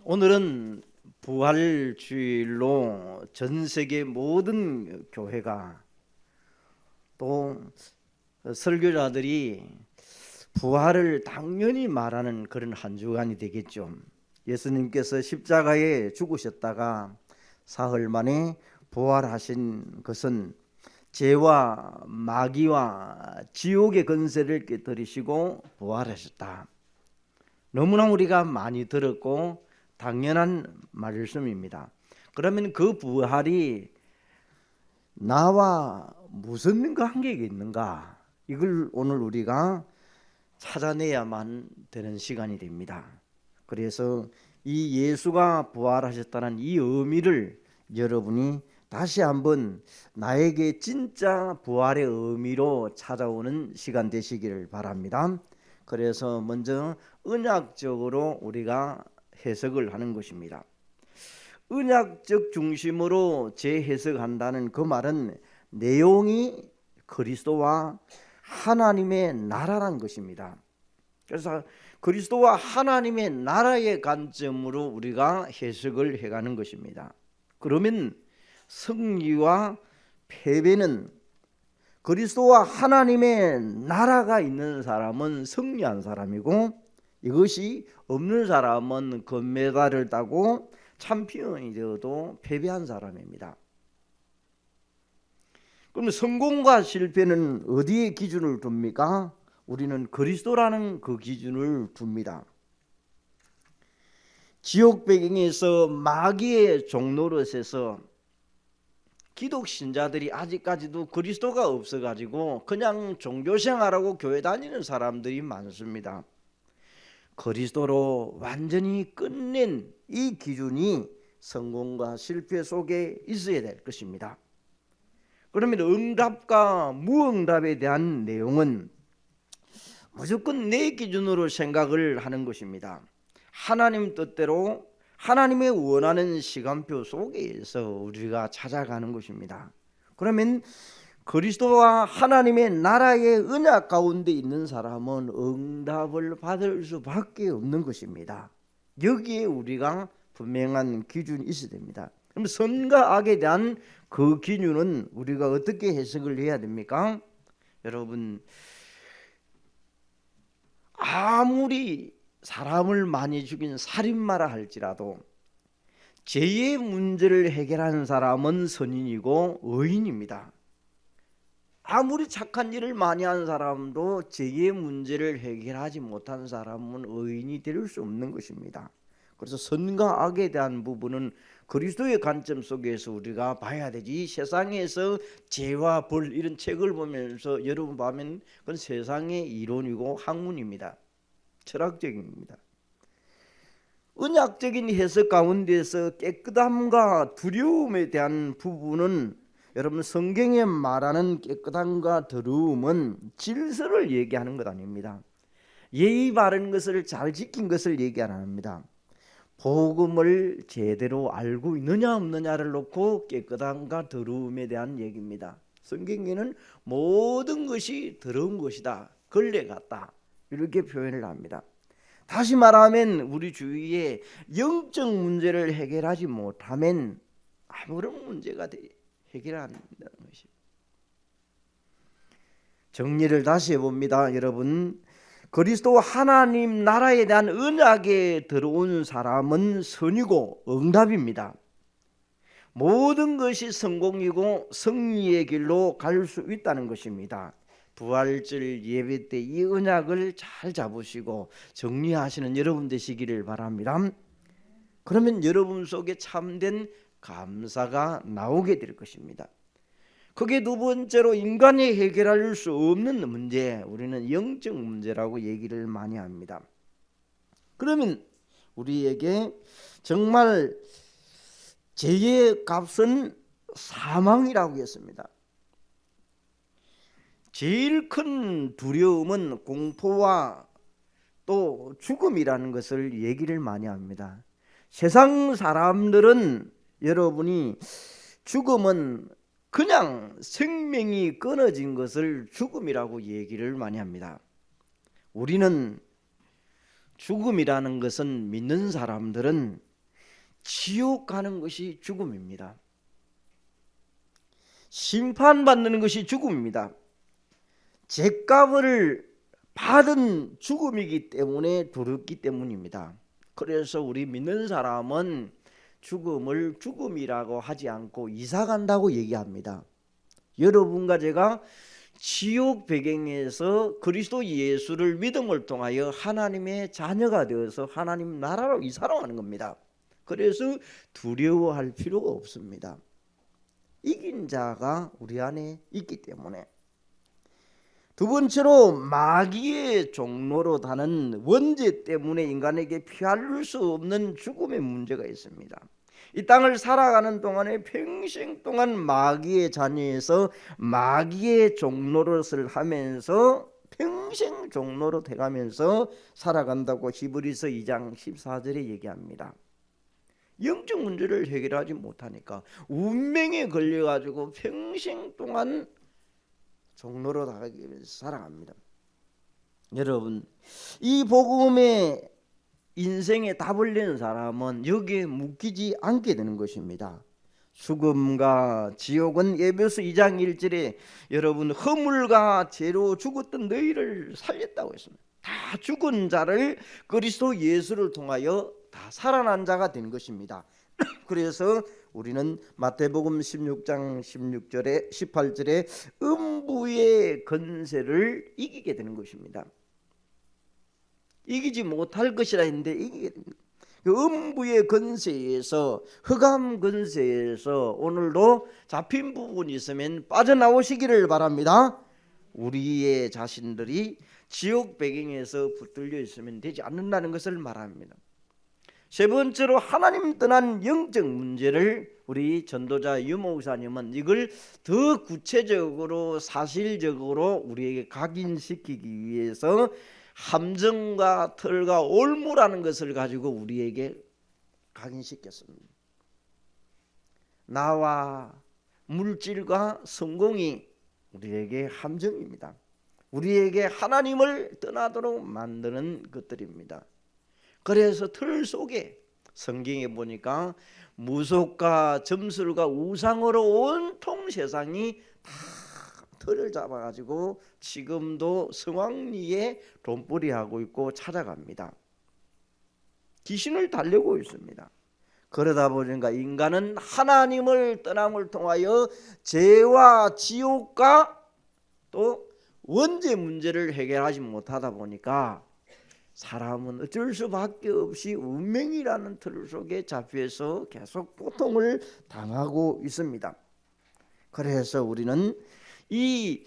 오늘은 부활주일로 전 세계 모든 교회가 또 설교자들이 부활을 당연히 말하는 그런 한 주간이 되겠죠. 예수님께서 십자가에 죽으셨다가 사흘 만에 부활하신 것은 죄와 마귀와 지옥의 권세를 깨뜨리시고 부활하셨다. 너무나 우리가 많이 들었고 당연한 말씀입니다. 그러면 그 부활이 나와 무슨 관계가 있는가? 이걸 오늘 우리가 찾아내야만 되는 시간이 됩니다. 그래서 이 예수가 부활하셨다는 이 의미를 여러분이 다시 한번 나에게 진짜 부활의 의미로 찾아오는 시간 되시기를 바랍니다. 그래서 먼저 언약적으로 우리가 해석을 하는 것입니다. 언약적 중심으로 재해석한다는 그 말은 내용이 그리스도와 하나님의 나라란 것입니다. 그래서 그리스도와 하나님의 나라의 관점으로 우리가 해석을 해가는 것입니다. 그러면 승리와 패배는 그리스도와 하나님의 나라가 있는 사람은 승리한 사람이고 이것이 없는 사람은 금메달을 따고 챔피언이 되어도 패배한 사람입니다. 그럼 성공과 실패는 어디에 기준을 둡니까? 우리는 그리스도라는 그 기준을 둡니다. 지옥 배경에서 마귀의 종노릇에서 기독 신자들이 아직까지도 그리스도가 없어가지고 그냥 종교생활하고 교회 다니는 사람들이 많습니다. 그리스도로 완전히 끝낸 이 기준이 성공과 실패 속에 있어야 될 것입니다. 그러면 응답과 무응답에 대한 내용은 무조건 내 기준으로 생각을 하는 것입니다. 하나님 뜻대로 하나님의 원하는 시간표 속에서 우리가 찾아가는 것입니다. 그러면 그리스도와 하나님의 나라의 언약 가운데 있는 사람은 응답을 받을 수밖에 없는 것입니다. 여기에 우리가 분명한 기준이 있어야 됩니다. 그럼 선과 악에 대한 그 기준은 우리가 어떻게 해석을 해야 됩니까? 여러분, 아무리 사람을 많이 죽인 살인마라 할지라도 죄의 문제를 해결하는 사람은 선인이고 의인입니다. 아무리 착한 일을 많이 한 사람도 죄의 문제를 해결하지 못한 사람은 의인이 될 수 없는 것입니다. 그래서 선과 악에 대한 부분은 그리스도의 관점 속에서 우리가 봐야 되지. 세상에서 죄와 벌 이런 책을 보면서 여러분 보면 그건 세상의 이론이고 학문입니다. 철학적입니다. 언약적인 해석 가운데서 깨끗함과 두려움에 대한 부분은 여러분 성경에 말하는 깨끗함과 더러움은 질서를 얘기하는 것 아닙니다. 예의 바른 것을 잘 지킨 것을 얘기 안 합니다. 복음을 제대로 알고 있느냐 없느냐를 놓고 깨끗함과 더러움에 대한 얘기입니다. 성경에는 모든 것이 더러운 것이다, 걸레 같다 이렇게 표현을 합니다. 다시 말하면 우리 주위에 영적 문제를 해결하지 못하면 아무런 문제가 해결 안 된다는 것입니다. 정리를 다시 해봅니다. 여러분, 그리스도 하나님 나라에 대한 언약에 들어온 사람은 선이고 응답입니다. 모든 것이 성공이고 승리의 길로 갈 수 있다는 것입니다. 부활절 예배 때 이 언약을 잘 잡으시고 정리하시는 여러분 되시기를 바랍니다. 그러면 여러분 속에 참된 감사가 나오게 될 것입니다. 그게 두 번째로 인간이 해결할 수 없는 문제, 우리는 영적 문제라고 얘기를 많이 합니다. 그러면 우리에게 정말 죄의 값은 사망이라고 했습니다. 제일 큰 두려움은 공포와 또 죽음이라는 것을 얘기를 많이 합니다. 세상 사람들은 여러분이 죽음은 그냥 생명이 끊어진 것을 죽음이라고 얘기를 많이 합니다. 우리는 죽음이라는 것은 믿는 사람들은 지옥 가는 것이 죽음입니다. 심판받는 것이 죽음입니다. 죗값을 받은 죽음이기 때문에 두렵기 때문입니다. 그래서 우리 믿는 사람은 죽음을 죽음이라고 하지 않고 이사간다고 얘기합니다. 여러분과 제가 지옥 배경에서 그리스도 예수를 믿음을 통하여 하나님의 자녀가 되어서 하나님 나라로 이사로 가는 겁니다. 그래서 두려워할 필요가 없습니다. 이긴 자가 우리 안에 있기 때문에. 두 번째로 마귀의 종로로 다는 원죄 때문에 인간에게 피할 수 없는 죽음의 문제가 있습니다. 이 땅을 살아가는 동안에 평생 동안 마귀의 자녀에서 마귀의 종노릇을 하면서 평생 종노릇 해가면서 살아간다고 히브리서 2장 14절에 얘기합니다. 영적 문제를 해결하지 못하니까 운명에 걸려가지고 평생 동안 종로로 나가면서 살아갑니다. 여러분, 이 복음의 인생에 답을 내는 사람은 여기에 묶이지 않게 되는 것입니다. 죽음과 지옥은 에베소 2장 1절에 여러분 허물과 죄로 죽었던 너희를 살렸다고 했습니다. 다 죽은 자를 그리스도 예수를 통하여 다 살아난 자가 된 것입니다. 그래서 우리는 마태복음 16장 16절에 18절에 음부의 권세를 이기게 되는 것입니다. 이기지 못할 것이라 했는데 이기게 됩니다. 그 음부의 권세에서 흑암 권세에서 오늘도 잡힌 부분이 있으면 빠져나오시기를 바랍니다. 우리의 자신들이 지옥 배경에서 붙들려 있으면 되지 않는다는 것을 말합니다. 세 번째로 하나님 떠난 영적 문제를 우리 전도자 유목사님은 이걸 더 구체적으로 사실적으로 우리에게 각인시키기 위해서 함정과 털과 올무라는 것을 가지고 우리에게 각인시켰습니다. 나와 물질과 성공이 우리에게 함정입니다. 우리에게 하나님을 떠나도록 만드는 것들입니다. 그래서 틀 속에 성경에 보니까 무속과 점술과 우상으로 온통 세상이 다 틀을 잡아가지고 지금도 성황리에 돈벌이하고 있고 찾아갑니다. 귀신을 달래고 있습니다. 그러다 보니까 인간은 하나님을 떠남을 통하여 죄와 지옥과 또 원죄 문제를 해결하지 못하다 보니까 사람은 어쩔 수밖에 없이 운명이라는 틀 속에 잡혀서 계속 고통을 당하고 있습니다. 그래서 우리는 이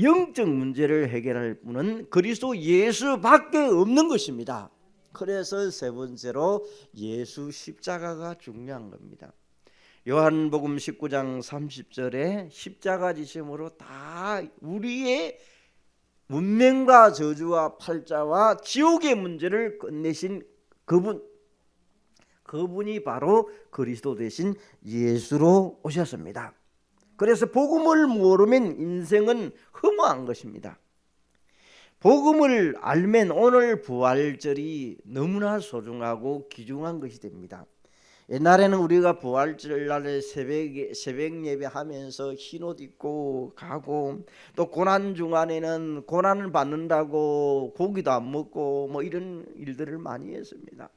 영적 문제를 해결할 분은 그리스도 예수밖에 없는 것입니다. 그래서 세 번째로 예수 십자가가 중요한 겁니다. 요한복음 19장 30절에 십자가 지심으로 다 우리의 문명과 저주와 팔자와 지옥의 문제를 끝내신 그분이 바로 그리스도 되신 예수로 오셨습니다. 그래서 복음을 모르면 인생은 허무한 것입니다. 복음을 알면 오늘 부활절이 너무나 소중하고 귀중한 것이 됩니다. 옛날에는 우리가 부활절 날에 새벽 예배하면서 흰옷 입고 가고 또 고난 중간에는 고난을 받는다고 고기도 안 먹고 뭐 이런 일들을 많이 했습니다.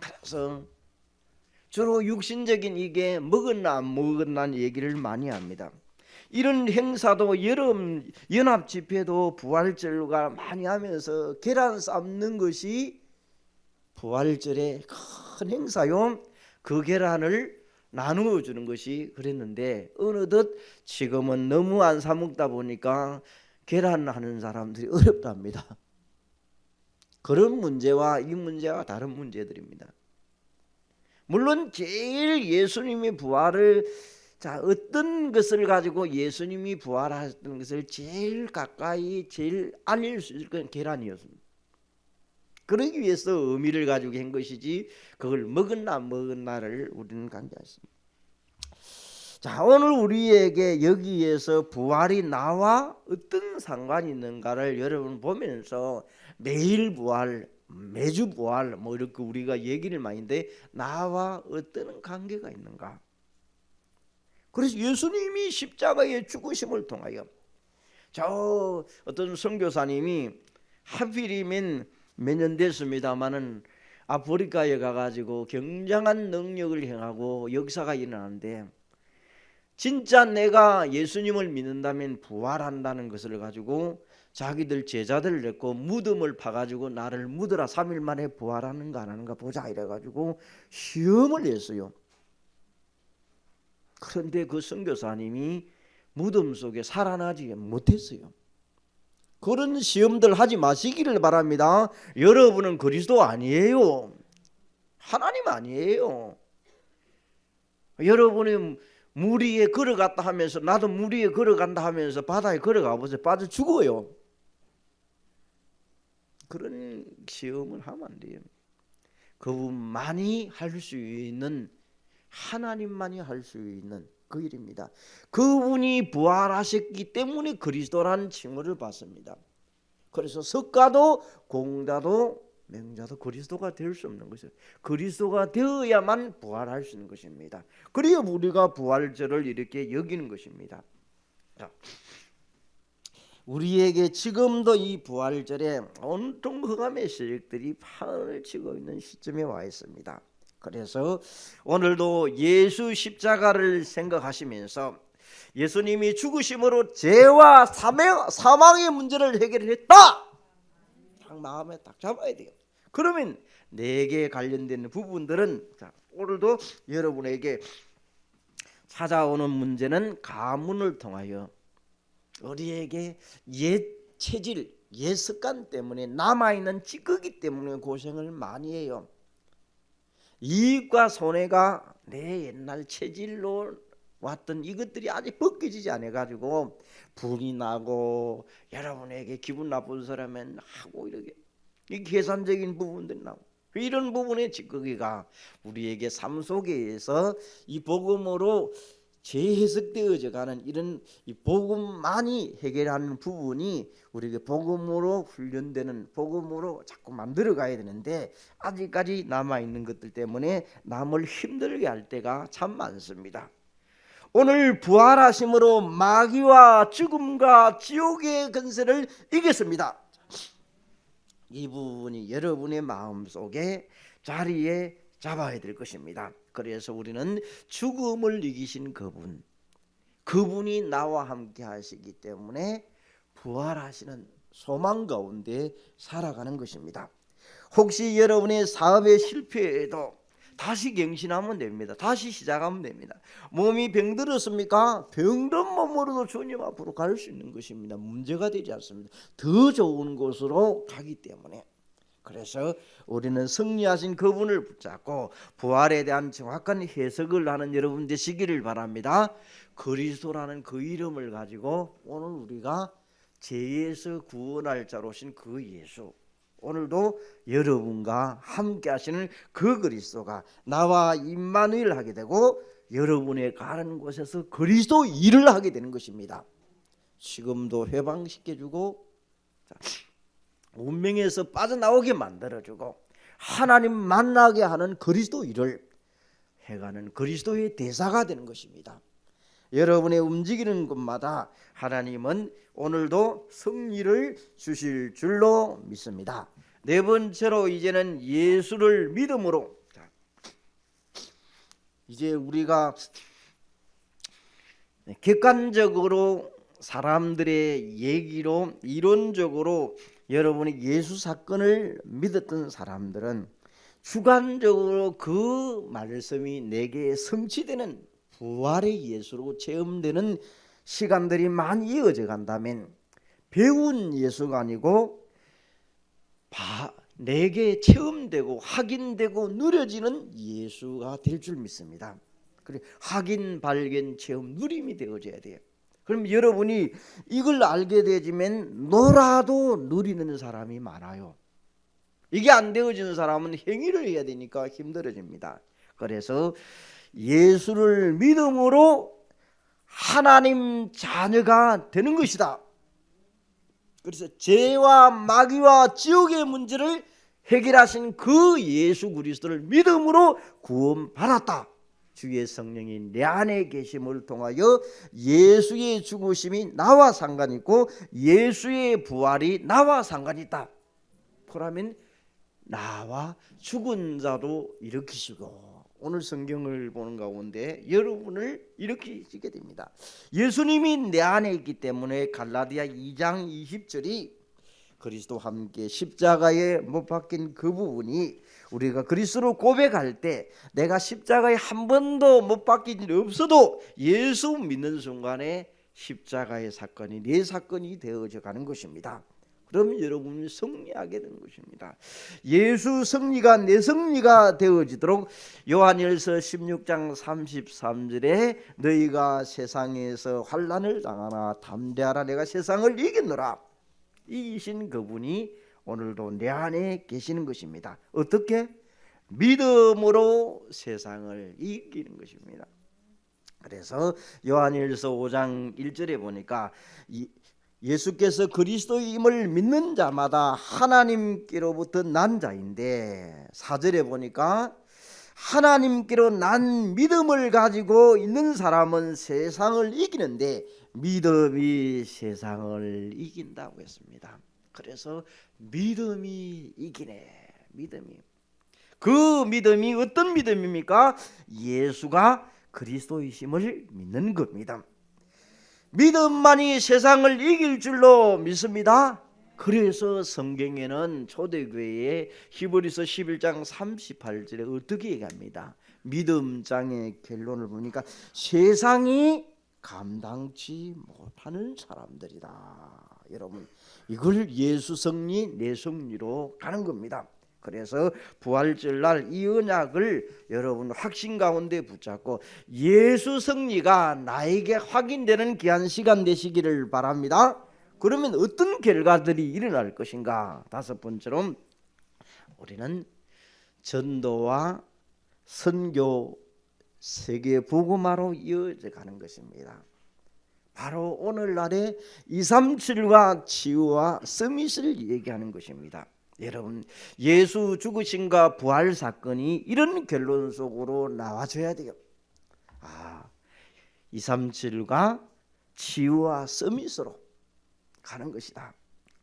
그래서 주로 육신적인 이게 먹었나 안 먹었나 얘기를 많이 합니다. 이런 행사도 여름 연합 집회도 부활절과 많이 하면서 계란 삶는 것이 부활절의 큰 행사요. 그 계란을 나누어 주는 것이 그랬는데 어느덧 지금은 너무 안 사 먹다 보니까 계란 하는 사람들이 어렵답니다. 그런 문제와 이 문제와 다른 문제들입니다. 물론 제일 예수님의 부활을 어떤 것을 가지고 예수님이 부활하셨던 것을 제일 가까이 제일 알릴 수 있을 건 계란이었습니다. 그러기 위해서 의미를 가지고 한 것이지 그걸 먹었나 안 먹었나를 우리는 관계했습니다. 자, 오늘 우리에게 여기에서 부활이 나와 어떤 상관이 있는가를 여러분 보면서 매일 부활 매주 부활 뭐 이렇게 우리가 얘기를 많이 하는데 나와 어떤 관계가 있는가? 그래서 예수님이 십자가의 죽으심을 통하여 저 어떤 선교사님이 하필이면 몇 년 됐습니다마는 아프리카에 가가지고 굉장한 능력을 행하고 역사가 일어나는데 진짜 내가 예수님을 믿는다면 부활한다는 것을 가지고 자기들 제자들을 냈고 무덤을 파가지고 나를 묻어라 3일 만에 부활하는가 안 하는가 보자 이래가지고 시험을 했어요. 그런데 그 선교사님이 무덤 속에 살아나지 못했어요. 그런 시험들 하지 마시기를 바랍니다. 여러분은 그리스도 아니에요. 하나님 아니에요. 여러분이 물 위에 걸어갔다 하면서 나도 물 위에 걸어간다 하면서 바다에 걸어가 보세요. 빠져 죽어요. 그런 시험을 하면 안 돼요. 그분만이 할 수 있는, 하나님만이 할 수 있는 그 일입니다. 그분이 부활하셨기 때문에 그리스도라는 칭호를 받습니다. 그래서 석가도 공자도 맹자도 그리스도가 될 수 없는 것이에요. 그리스도가 되어야만 부활할 수 있는 것입니다. 그래야 우리가 부활절을 이렇게 여기는 것입니다. 자, 우리에게 지금도 이 부활절에 온통 흑암의 세력들이 판을 치고 있는 시점에 와 있습니다. 그래서 오늘도 예수 십자가를 생각하시면서 예수님이 죽으심으로 죄와 사망의 문제를 해결했다. 딱 마음에 딱 잡아야 돼요. 그러면 내게 관련된 부분들은 오늘도 여러분에게 찾아오는 문제는 가문을 통하여 우리에게 옛 체질, 옛 습관 때문에 남아있는 찌꺼기 때문에 고생을 많이 해요. 이익과 손해가 내 옛날 체질로 왔던 이것들이 아직 벗겨지지 않아가지고 분이 나고 여러분에게 기분 나쁜 사람은 하고 이렇게 이 계산적인 부분들이 나오고 이런 부분의 찌꺼기가 우리에게 삶 속에서 이 복음으로 재해석되어져 가는 이런 이 복음만이 해결하는 부분이 우리에게 복음으로 훈련되는 복음으로 자꾸 만들어 가야 되는데 아직까지 남아있는 것들 때문에 남을 힘들게 할 때가 참 많습니다. 오늘 부활하심으로 마귀와 죽음과 지옥의 근세를 이겼습니다. 이 부분이 여러분의 마음속에 자리에 잡아야 될 것입니다. 그래서 우리는 죽음을 이기신 그분이 나와 함께 하시기 때문에 부활하시는 소망 가운데 살아가는 것입니다. 혹시 여러분의 사업에 실패해도 다시 갱신하면 됩니다. 다시 시작하면 됩니다. 몸이 병들었습니까? 병든 몸으로도 주님 앞으로 갈 수 있는 것입니다. 문제가 되지 않습니다. 더 좋은 곳으로 가기 때문에. 그래서 우리는 승리하신 그분을 붙잡고 부활에 대한 정확한 해석을 하는 여러분 되시기를 바랍니다. 그리스도라는 그 이름을 가지고 오늘 우리가 죄에서 구원할 자로 오신 그 예수, 오늘도 여러분과 함께 하시는 그 그리스도가 나와 임마누엘 하게 되고 여러분의 가는 곳에서 그리스도 일을 하게 되는 것입니다. 지금도 해방시켜주고 운명에서 빠져나오게 만들어주고 하나님 만나게 하는 그리스도 일을 해가는 그리스도의 대사가 되는 것입니다. 여러분의 움직이는 곳마다 하나님은 오늘도 승리를 주실 줄로 믿습니다. 네 번째로 이제는 예수를 믿음으로, 이제 우리가 객관적으로 사람들의 얘기로 이론적으로 여러분이 예수 사건을 믿었던 사람들은 주관적으로 그 말씀이 내게 성취되는 부활의 예수로 체험되는 시간들이 많이 이어져 간다면 배운 예수가 아니고 내게 체험되고 확인되고 누려지는 예수가 될 줄 믿습니다. 그래, 확인, 발견, 체험, 누림이 되어져야 돼요. 그럼 여러분이 이걸 알게 되지면 놀아도 누리는 사람이 많아요. 이게 안 되어지는 사람은 행위를 해야 되니까 힘들어집니다. 그래서 예수를 믿음으로 하나님 자녀가 되는 것이다. 그래서 죄와 마귀와 지옥의 문제를 해결하신 그 예수 그리스도를 믿음으로 구원받았다. 주의 성령이 내 안에 계심을 통하여 예수의 죽으심이 나와 상관이 있고 예수의 부활이 나와 상관이 있다. 그러면 나와 죽은 자도 일으키시고, 오늘 성경을 보는 가운데 여러분을 일으키시게 됩니다. 예수님이 내 안에 있기 때문에 갈라디아 2장 20절이 그리스도와 함께 십자가에 못 박힌 그 부분이, 우리가 그리스도로 고백할 때 내가 십자가에 한 번도 못 박힌 일이 없어도 예수 믿는 순간에 십자가의 사건이 내 사건이 되어져 가는 것입니다. 그럼 여러분이 승리하게 되는 것입니다. 예수 승리가 내 승리가 되어지도록 요한일서 16장 33절에 너희가 세상에서 환난을 당하나 담대하라 내가 세상을 이겼노라. 이신 그분이 오늘도 내 안에 계시는 것입니다. 어떻게? 믿음으로 세상을 이기는 것입니다. 그래서 요한일서 5장 1절에 보니까 예수께서 그리스도임을 믿는 자마다 하나님께로부터 난 자인데, 4절에 보니까 하나님께로 난 믿음을 가지고 있는 사람은 세상을 이기는데 믿음이 세상을 이긴다고 했습니다. 그래서 믿음이 이기네. 믿음이. 그 믿음이 어떤 믿음입니까? 예수가 그리스도이심을 믿는 겁니다. 믿음만이 세상을 이길 줄로 믿습니다. 그래서 성경에는 초대교회에 히브리서 11장 38절에 어떻게 얘기합니다. 믿음장의 결론을 보니까 세상이 감당치 못하는 사람들이다. 여러분, 이걸 예수 승리 내 승리로 가는 겁니다. 그래서 부활절날 이 언약을 여러분 확신 가운데 붙잡고 예수 승리가 나에게 확인되는 귀한 시간 되시기를 바랍니다. 그러면 어떤 결과들이 일어날 것인가? 5번째로 우리는 전도와 선교, 세계 복음화로 이어져 가는 것입니다. 바로 오늘날의 237과 치유와 서밋을 얘기하는 것입니다. 여러분, 예수 죽으심과 부활 사건이 이런 결론 속으로 나와줘야 돼요. 237과 치유와 서밋으로 가는 것이다.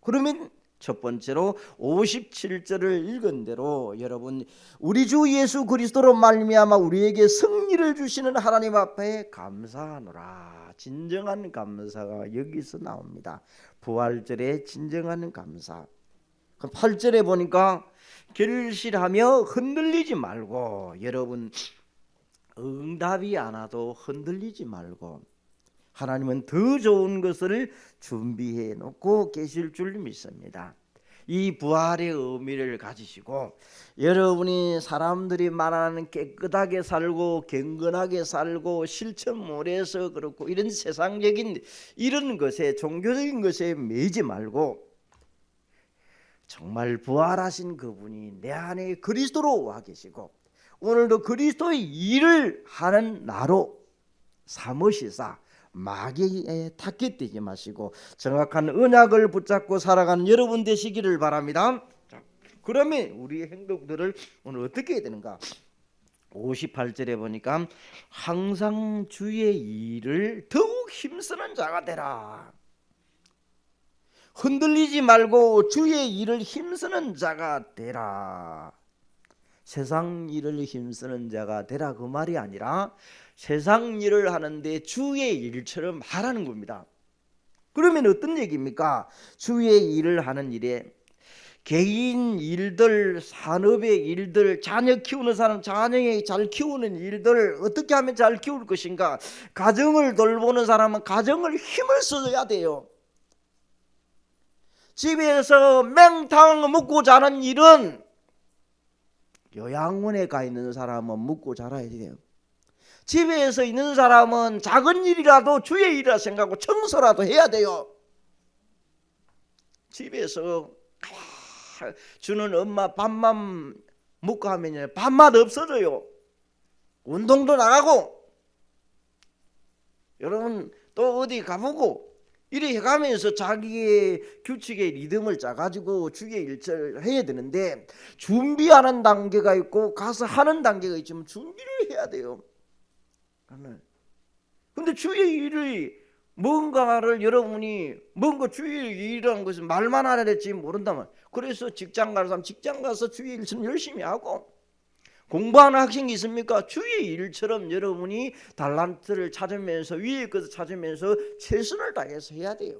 그러면 첫 번째로 57절을 읽은 대로 여러분, 우리 주 예수 그리스도로 말미암아 우리에게 승리를 주시는 하나님 앞에 감사하노라. 진정한 감사가 여기서 나옵니다. 부활절의 진정한 감사. 8절에 보니까 결실하며 흔들리지 말고, 여러분 응답이 안 와도 흔들리지 말고 하나님은 더 좋은 것을 준비해 놓고 계실 줄 믿습니다. 이 부활의 의미를 가지시고 여러분이 사람들이 말하는 깨끗하게 살고 경건하게 살고 실천물에서 그렇고 이런 세상적인 이런 것에, 종교적인 것에 매이지 말고 정말 부활하신 그분이 내 안에 그리스도로 와 계시고 오늘도 그리스도의 일을 하는 나로 삼으시사 마귀에 탁깃되지 마시고 정확한 언약을 붙잡고 살아가는 여러분 되시기를 바랍니다. 자, 그러면 우리의 행동들을 오늘 어떻게 해야 되는가? 58절에 보니까 항상 주의 일을 더욱 힘쓰는 자가 되라. 흔들리지 말고 주의 일을 힘쓰는 자가 되라. 세상 일을 힘쓰는 자가 되라 그 말이 아니라 세상 일을 하는데 주의 일처럼 하라는 겁니다. 그러면 어떤 얘기입니까? 주의 일을 하는 일에 개인 일들, 산업의 일들, 자녀 키우는 사람 자녀에 잘 키우는 일들 어떻게 하면 잘 키울 것인가? 가정을 돌보는 사람은 가정을 힘을 써야 돼요. 집에서 맹탕 먹고 자는 일은 요양원에 가 있는 사람은 먹고 자라야 돼요. 집에서 있는 사람은 작은 일이라도 주의 일이라 생각하고 청소라도 해야 돼요. 집에서 주는 엄마 밥만 먹고 하면 밥맛 없어져요. 운동도 나가고 여러분 또 어디 가보고 이래 해가면서 자기의 규칙의 리듬을 짜가지고 주의 일처를 해야 되는데 준비하는 단계가 있고 가서 하는 단계가 있지만 준비를 해야 돼요. 근데 주의 일이 뭔가를 여러분이 뭔가 주의 일이라는 것은 말만 하라 했지 모른다면, 그래서 직장 가는 사람 직장 가서 주의 일처럼 열심히 하고, 공부하는 학생이 있습니까? 주의 일처럼 여러분이 달란트를 찾으면서 위의 것을 찾으면서 최선을 다해서 해야 돼요.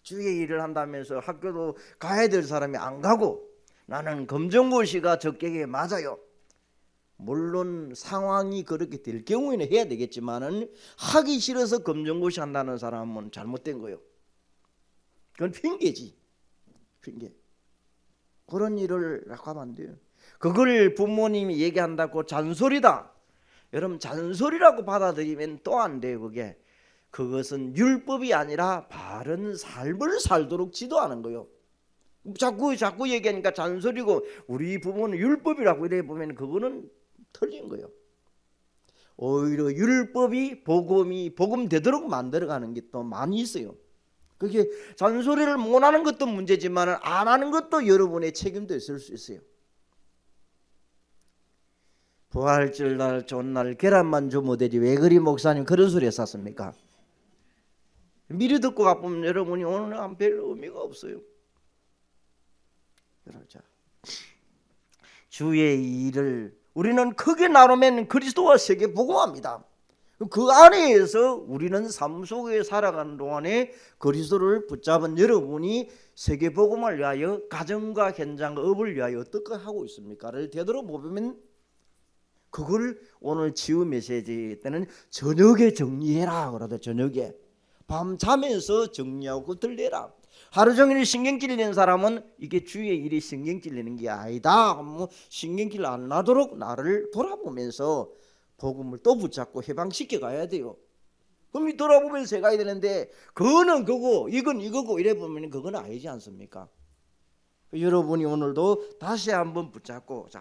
주의 일을 한다면서 학교도 가야 될 사람이 안 가고 나는 검정고시가 적격에 맞아요. 물론 상황이 그렇게 될 경우에는 해야 되겠지만은 하기 싫어서 검정고시 한다는 사람은 잘못된 거예요. 그건 핑계지. 핑계. 그런 일을 하면 안 돼요. 그걸 부모님이 얘기한다고 잔소리다. 여러분, 잔소리라고 받아들이면 또 안 돼요. 그것은 율법이 아니라 바른 삶을 살도록 지도하는 거예요. 자꾸 얘기하니까 잔소리고 우리 부모는 율법이라고 이래 보면 그거는 틀린 거예요. 오히려 율법이 복음 되도록 만들어가는 게 또 많이 있어요. 그게 잔소리를 못 하는 것도 문제지만 안 하는 것도 여러분의 책임도 있을 수 있어요. 부활절 날 좋은 날 계란만 주면 되지 왜 그리 목사님 그런 소리 했었습니까? 미리 듣고 가보면 여러분이 오늘은 별 의미가 없어요. 그러자 주의 일을 우리는 크게 나누면 그리스도와 세계 복음화입니다. 그 안에서 우리는 삶 속에 살아가는 동안에 그리스도를 붙잡은 여러분이 세계 복음을 위하여 가정과 현장 업을 위하여 어떻게 하고 있습니까를 되돌아보면, 그걸 오늘 치유 메시지 때는 저녁에 정리해라 그러다. 저녁에 밤 자면서 정리하고 들려라. 하루 종일 신경 찔리는 사람은 이게 주의 일이 신경 찔리는 게 아니다. 신경질 안 나도록 나를 돌아보면서 복음을 또 붙잡고 해방시켜 가야 돼요. 그럼 돌아보면서 해가야 되는데 그거는 그거 이건 이거고 이래 보면 그건 아니지 않습니까? 여러분이 오늘도 다시 한번 붙잡고, 자,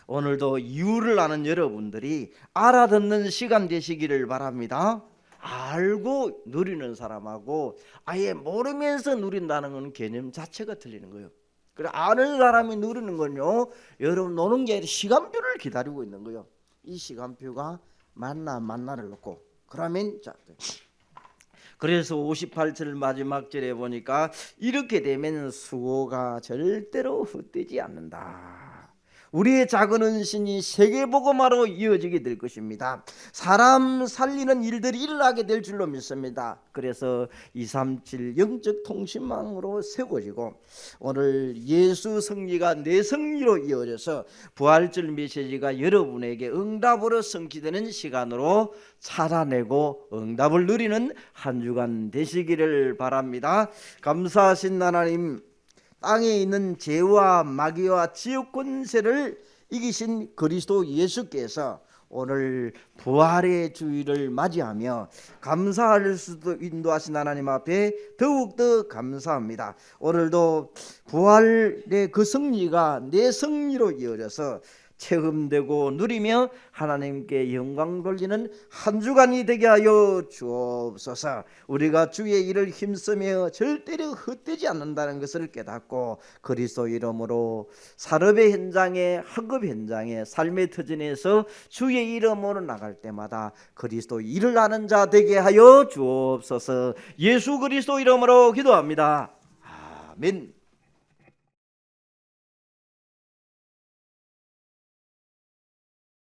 오늘도 이유를 아는 여러분들이 알아듣는 시간 되시기를 바랍니다. 알고 누리는 사람하고 아예 모르면서 누린다는 건 개념 자체가 틀리는 거예요. 그래, 아는 사람이 누리는 건요, 여러분 노는 게 아니라 시간표를 기다리고 있는 거예요. 이 시간표가 만나를 놓고 그러면, 자, 그래서 58절 마지막 절에 보니까 이렇게 되면 수고가 절대로 헛되지 않는다. 우리의 작은 헌신이 세계복음화로 이어지게 될 것입니다. 사람 살리는 일들이 일어나게 될 줄로 믿습니다. 그래서 237 영적 통신망으로 세워지고 오늘 예수 승리가 내 승리로 이어져서 부활절 메시지가 여러분에게 응답으로 성취되는 시간으로 찾아내고 응답을 누리는 한 주간 되시기를 바랍니다. 감사하신 하나님, 땅에 있는 죄와 마귀와 지옥 권세를 이기신 그리스도 예수께서 오늘 부활의 주일을 맞이하며 감사할 수도 인도하신 하나님 앞에 더욱더 감사합니다. 오늘도 부활의 그 승리가 내 승리로 이어져서 체험되고 누리며 하나님께 영광 돌리는 한 주간이 되게 하여 주옵소서. 우리가 주의 일을 힘쓰며 절대로 헛되지 않는다는 것을 깨닫고 그리스도 이름으로 산업의 현장에, 학업 현장에, 삶의 터전에서 주의 이름으로 나갈 때마다 그리스도 일을 하는 자 되게 하여 주옵소서. 예수 그리스도 이름으로 기도합니다. 아멘.